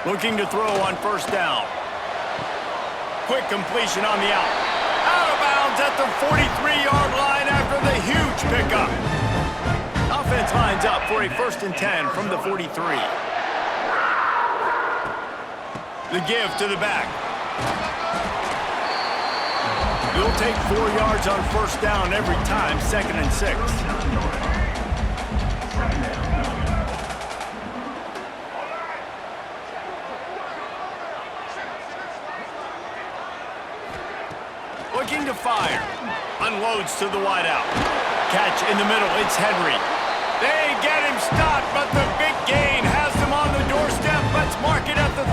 Looking to throw on first down. Quick completion on the out. Out of bounds at the 43-yard line after the huge pickup. Offense lines up for a 1st and 10 from the 43. The give to the back. He'll take 4 yards on first down every time, 2nd and 6. Looking to fire. Unloads to the wideout. Catch in the middle. It's Henry. They get him stopped, but the big gain has them on the doorstep. Let's mark it at the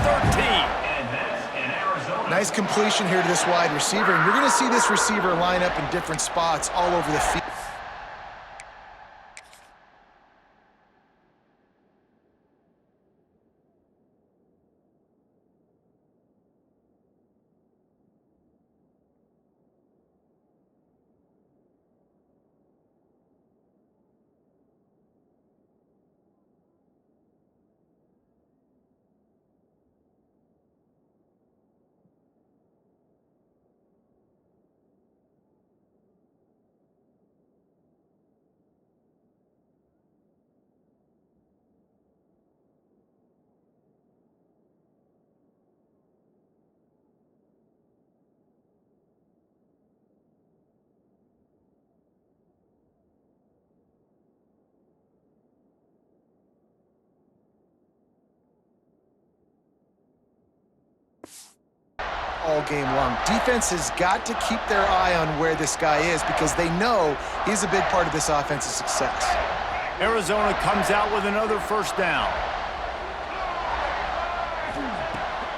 13. Nice completion here to this wide receiver. And you're going to see this receiver line up in different spots all over the field. All game long. Defense has got to keep their eye on where this guy is because they know he's a big part of this offense's success. Arizona comes out with another first down.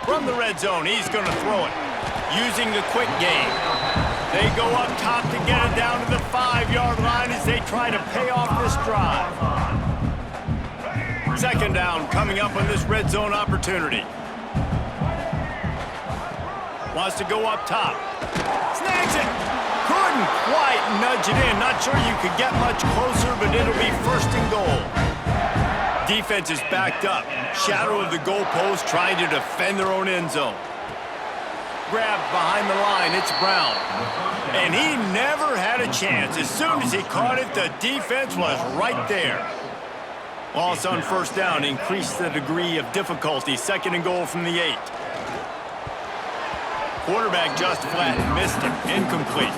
From the red zone, he's going to throw it. Using the quick game. They go up top to get it down to the 5-yard line as they try to pay off this drive. 2nd down coming up on this red zone opportunity. Wants to go up top. Snags it. Couldn't quite nudge it in. Not sure you could get much closer, but it'll be 1st and goal. Defense is backed up. Shadow of the goalpost trying to defend their own end zone. Grabbed behind the line, it's Brown. And he never had a chance. As soon as he caught it, the defense was right there. Loss on first down increased the degree of difficulty. 2nd and goal from the 8. Quarterback just flat missed it. Incomplete.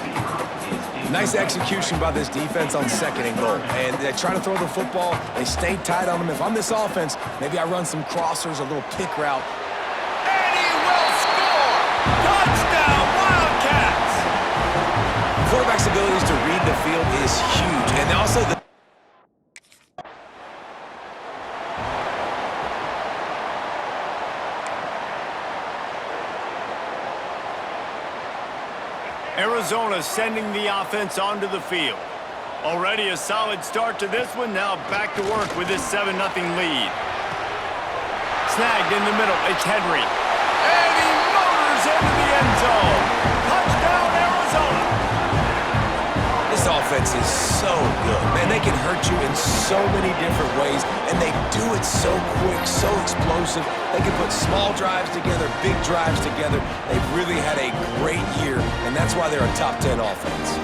Nice execution by this defense on 2nd and goal. And they try to throw the football. They stayed tight on them. If I'm this offense, maybe I run some crossers, a little pick route. And he will score! Touchdown, Wildcats! Quarterback's abilities to read the field is huge. And also the Arizona sending the offense onto the field. Already a solid start to this one. Now back to work with this 7-0 lead. Snagged in the middle. It's Henry. And he motors into the end zone. Touchdown, Arizona. This offense is so good. Man, they can hurt you in so many different ways, and they do it so quick, so explosive. They can put small drives together, big drives together. They've really had a great year, and that's why they're a top 10 offense.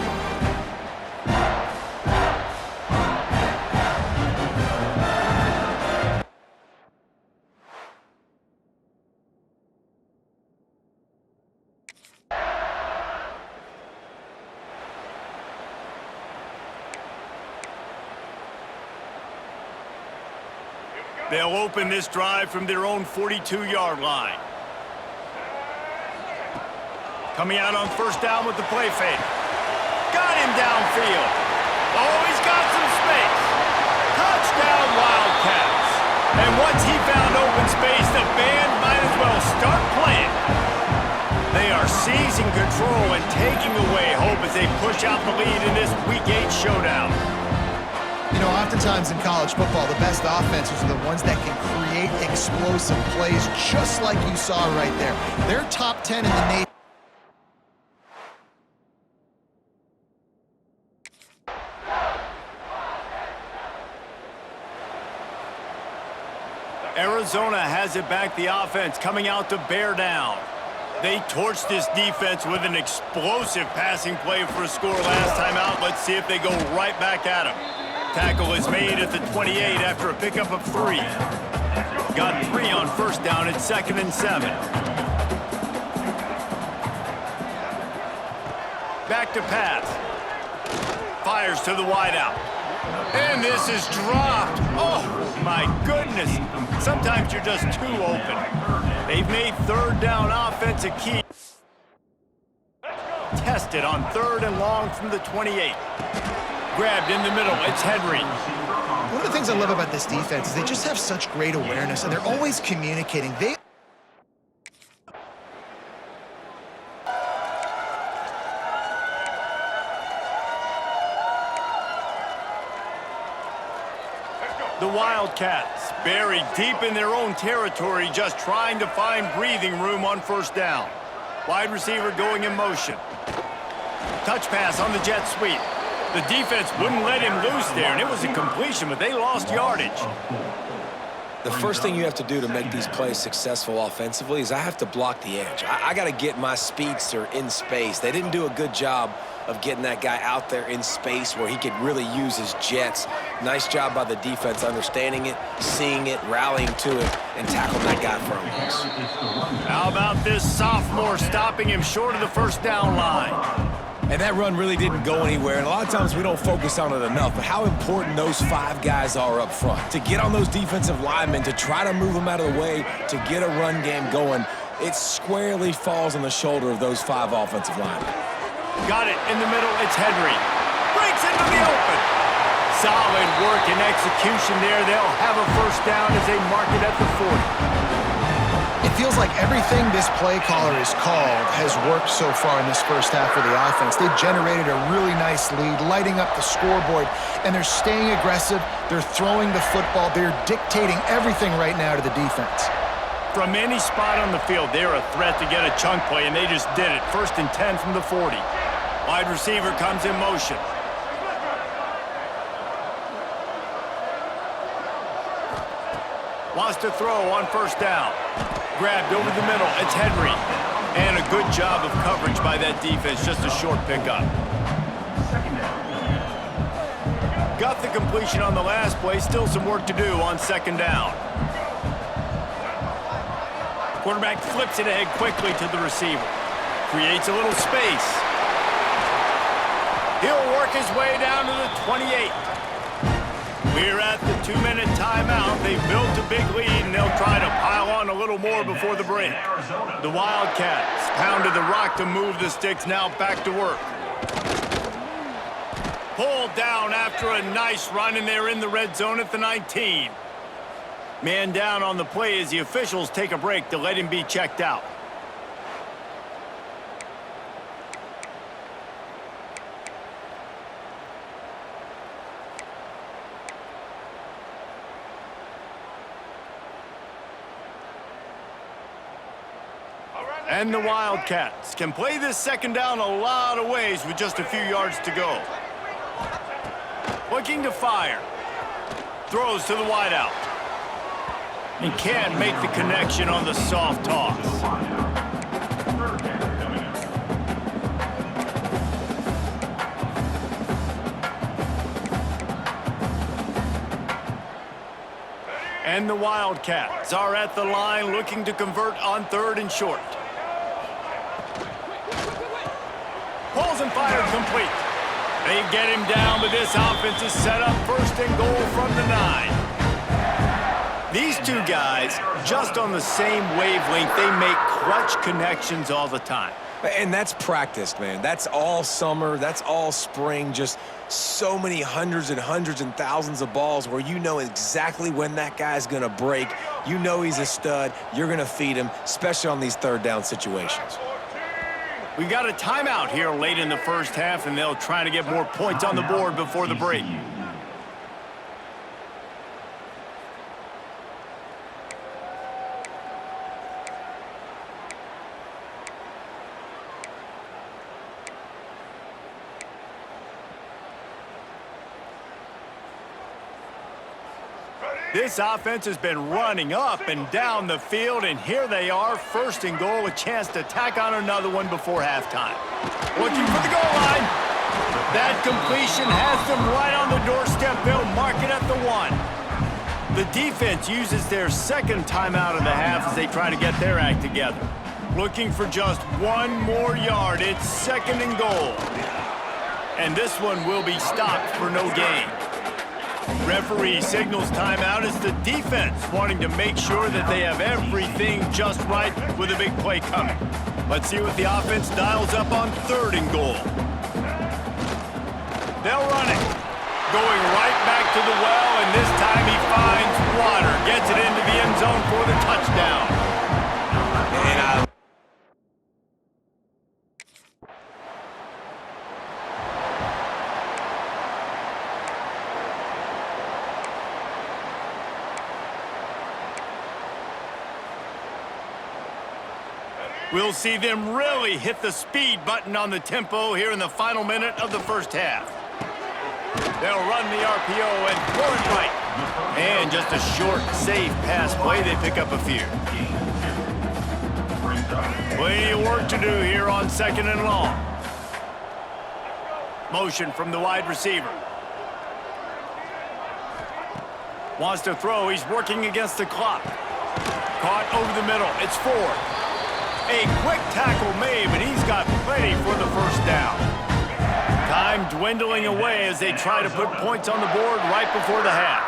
They'll open this drive from their own 42-yard line. Coming out on first down with the play fake. Got him downfield. Oh, he's got some space. Touchdown, Wildcats. And once he found open space, the band might as well start playing. They are seizing control and taking away hope as they push out the lead in this Week 8 showdown. You know, oftentimes in college football, the best offenses are the ones that can create explosive plays just like you saw right there. They're top 10 in the nation. Arizona has it back, the offense coming out to bear down. They torched this defense with an explosive passing play for a score last time out. Let's see if they go right back at him. Tackle is made at the 28 after a pickup of 3. Got 3 on first down at 2nd and 7. Back to pass. Fires to the wideout. And this is dropped. Oh, my goodness. Sometimes you're just too open. They've made 3rd down offense a key. Tested on 3rd and long from the 28. Grabbed in the middle. It's Henry. One of the things I love about this defense is they just have such great awareness, and they're always communicating. The Wildcats buried deep in their own territory, just trying to find breathing room on first down. Wide receiver going in motion. Touch pass on the jet sweep. The defense wouldn't let him loose there, and it was a completion, but they lost yardage. The first thing you have to do to make these plays successful offensively is I have to block the edge. I got to get my speedster in space. They didn't do a good job of getting that guy out there in space where he could really use his jets. Nice job by the defense understanding it, seeing it, rallying to it, and tackling that guy for a loss. How about this sophomore stopping him short of the first down line? And that run really didn't go anywhere, and a lot of times we don't focus on it enough, but how important those 5 guys are up front. To get on those defensive linemen, to try to move them out of the way, to get a run game going, it squarely falls on the shoulder of those 5 offensive linemen. Got it in the middle, it's Henry. Breaks into the open. Solid work and execution there. They'll have a first down as they mark it at the 40. It feels like everything this play caller has called has worked so far in this first half of the offense. They've generated a really nice lead, lighting up the scoreboard, and they're staying aggressive. They're throwing the football. They're dictating everything right now to the defense. From any spot on the field, they're a threat to get a chunk play, and they just did it. 1st and 10 from the 40. Wide receiver comes in motion. Wants to throw on first down. Grabbed over the middle. It's Henry. And a good job of coverage by that defense. Just a short pickup. Got the completion on the last play. Still some work to do on 2nd down. Quarterback flips it ahead quickly to the receiver. Creates a little space. He'll work his way down to the 28. We're at the 2-minute timeout. They've built a big lead, and they'll try to pile on a little more before the break. The Wildcats pounded the rock to move the sticks, now back to work. Pulled down after a nice run, and they're in the red zone at the 19. Man down on the play as the officials take a break to let him be checked out. And the Wildcats can play this 2nd down a lot of ways with just a few yards to go. Looking to fire. Throws to the wideout. He can't make the connection on the soft toss. And the Wildcats are at the line looking to convert on 3rd and short. Pulls and fired complete. They get him down, but this offense is set up 1st and goal from the 9. These 2 guys, just on the same wavelength, they make clutch connections all the time. And that's practiced, man. That's all summer. That's all spring. Just so many hundreds and thousands of balls where you know exactly when that guy's going to break. You know he's a stud. You're going to feed him, especially on these 3rd down situations. We've got a timeout here late in the first half, and they'll try to get more points on the board before the break. This offense has been running up and down the field, and here they are, first and goal, a chance to tack on another one before halftime. Looking for the goal line. That completion has them right on the doorstep. They'll mark it at the 1. The defense uses their second timeout of the half as they try to get their act together. Looking for just one more yard. It's second and goal. And this one will be stopped for no gain. Referee signals timeout as the defense wanting to make sure that they have everything just right with a big play coming. Let's see what the offense dials up on third and goal. They'll run it. Going right back to the well, and this time he finds water. Gets it into the end zone for the touchdown. And we'll see them really hit the speed button on the tempo here in the final minute of the first half. They'll run the RPO and throw it right. And just a short, safe pass play. They pick up a few. Plenty of work to do here on second and long. Motion from the wide receiver. Wants to throw. He's working against the clock. Caught over the middle. It's Ford. A quick tackle made, but he's got plenty for the first down. Time dwindling away as they try to put points on the board right before the half.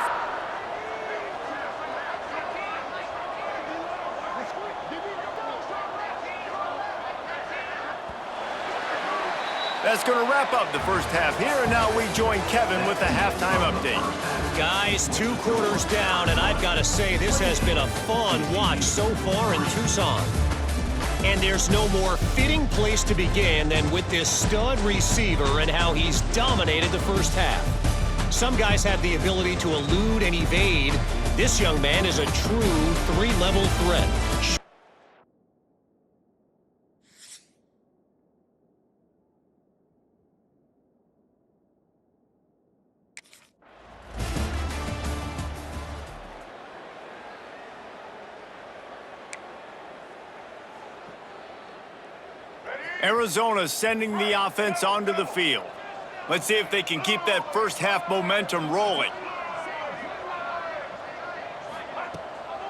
That's going to wrap up the first half here, and now we join Kevin with the halftime update. Guys, 2 quarters down, and I've got to say this has been a fun watch so far in Tucson. And there's no more fitting place to begin than with this stud receiver and how he's dominated the first half. Some guys have the ability to elude and evade. This young man is a true 3-level threat. Arizona sending the offense onto the field. Let's see if they can keep that first half momentum rolling.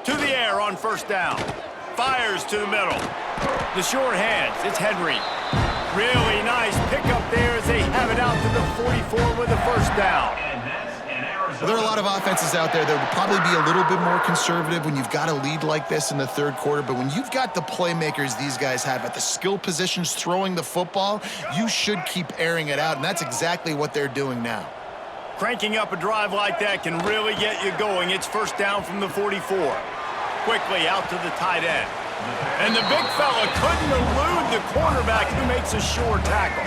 To the air on first down. Fires to the middle. The short hands, it's Henry. Really nice pickup there as they have it out to the 44 with a first down. Well, there are a lot of offenses out there that would probably be a little bit more conservative when you've got a lead like this in the third quarter, but when you've got the playmakers these guys have at the skill positions throwing the football, you should keep airing it out, and that's exactly what they're doing now. Cranking up a drive like that can really get you going. It's first down from the 44. Quickly out to the tight end. And the big fella couldn't elude the cornerback who makes a sure tackle.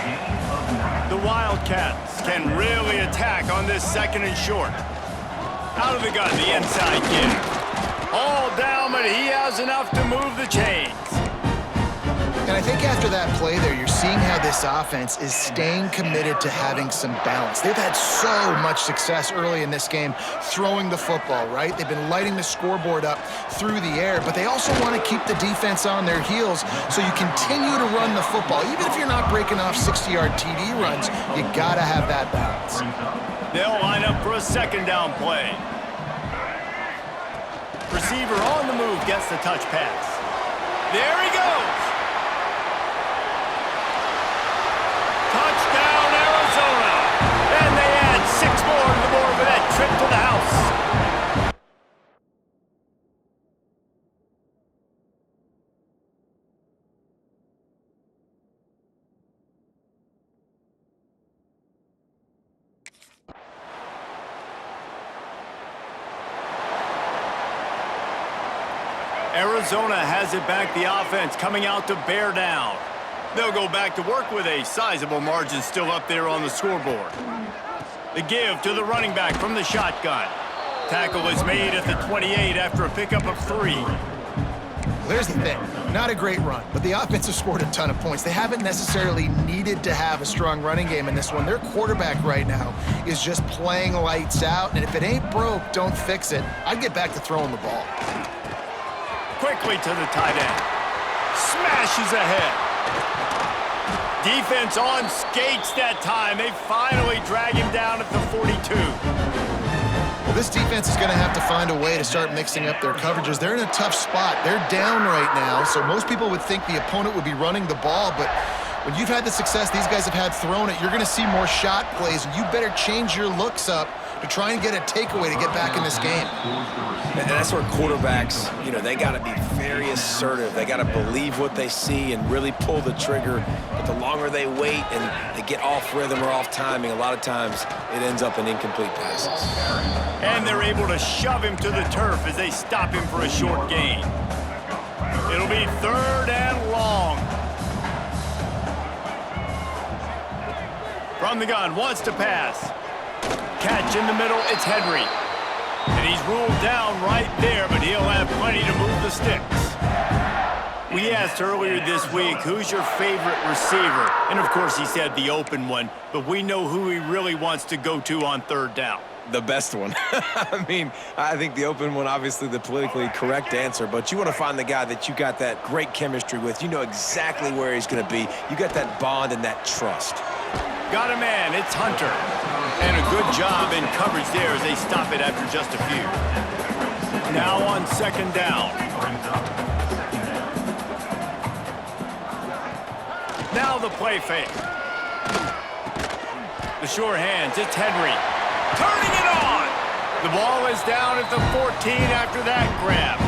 The Wildcats can really attack on this second and short. Out of the gun, the inside give. All down, but he has enough to move the chains. And I think after that play there, you're seeing how this offense is staying committed to having some balance. They've had so much success early in this game throwing the football, right? They've been lighting the scoreboard up through the air, but they also want to keep the defense on their heels, so you continue to run the football. Even if you're not breaking off 60-yard TD runs, you got to have that balance. They'll line up for a second down play. Receiver on the move gets the touch pass. There he goes. Touchdown, Arizona! And they add 6 more to the board for that trip to the house. Arizona has it back, the offense coming out to bear down. They'll go back to work with a sizable margin still up there on the scoreboard. The give to the running back from the shotgun. Tackle is made at the 28 after a pickup of 3. There's the thing. Not a great run, but the offense has scored a ton of points. They haven't necessarily needed to have a strong running game in this one. Their quarterback right now is just playing lights out, and if it ain't broke, don't fix it. I'd get back to throwing the ball. Quickly to the tight end. Smashes ahead. Defense on skates that time. They finally drag him down at the 42. Well, this defense is going to have to find a way to start mixing up their coverages. They're in a tough spot. They're down right now, so most people would think the opponent would be running the ball, but when you've had the success these guys have had throwing it, you're going to see more shot plays, and you better change your looks up to try and get a takeaway to get back in this game. And that's where quarterbacks, they got to be very assertive. They got to believe what they see and really pull the trigger. But the longer they wait and they get off rhythm or off timing, a lot of times it ends up in incomplete passes. And they're able to shove him to the turf as they stop him for a short gain. It'll be 3rd and long. From the gun, wants to pass. Catch in the middle, it's Henry. And he's ruled down right there, but he'll have plenty to move the sticks. We asked earlier this week, who's your favorite receiver? And of course he said the open one, but we know who he really wants to go to on 3rd down. The best one. I think the open one, obviously the politically correct answer, but you want to find the guy that you got that great chemistry with. You know exactly where he's going to be. You got that bond and that trust. Got a man, it's Hunter. And a good job in coverage there as they stop it after just a few. Now on 2nd down. Now the play fake. The sure hands, it's Henry. Turning it on! The ball is down at the 14 after that grab.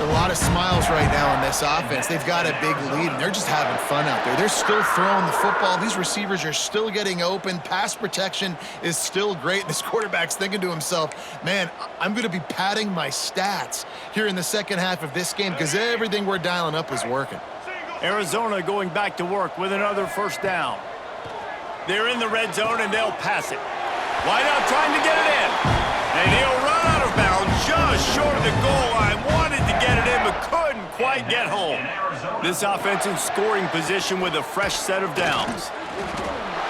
A lot of smiles right now on this offense. They've got a big lead, and they're just having fun out there. They're still throwing the football. These receivers are still getting open. Pass protection is still great. This quarterback's thinking to himself, man, I'm going to be padding my stats here in the second half of this game because everything we're dialing up is working. Arizona going back to work with another 1st down. They're in the red zone, and they'll pass it. Wide out trying to get it in. And he'll run out of bounds just short of the goal line. Wanted to get it in, but couldn't quite get home. This offense in scoring position with a fresh set of downs.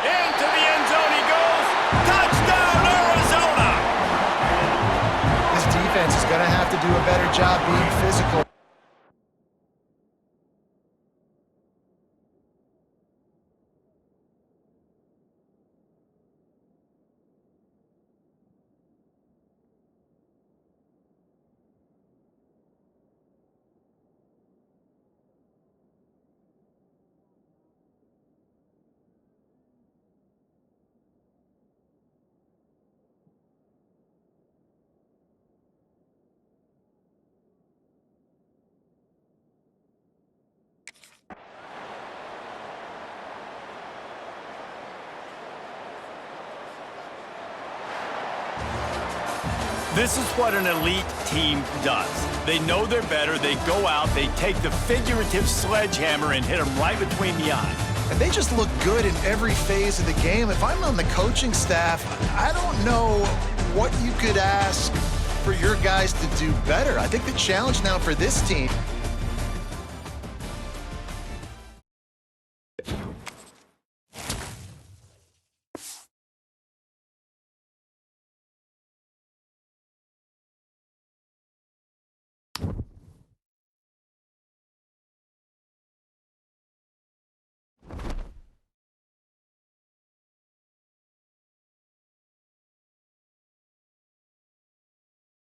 Into the end zone he goes. Touchdown, Arizona! This defense is going to have to do a better job being physical. This is what an elite team does. They know they're better, they go out, they take the figurative sledgehammer and hit them right between the eyes. And they just look good in every phase of the game. If I'm on the coaching staff, I don't know what you could ask for your guys to do better. I think the challenge now for this team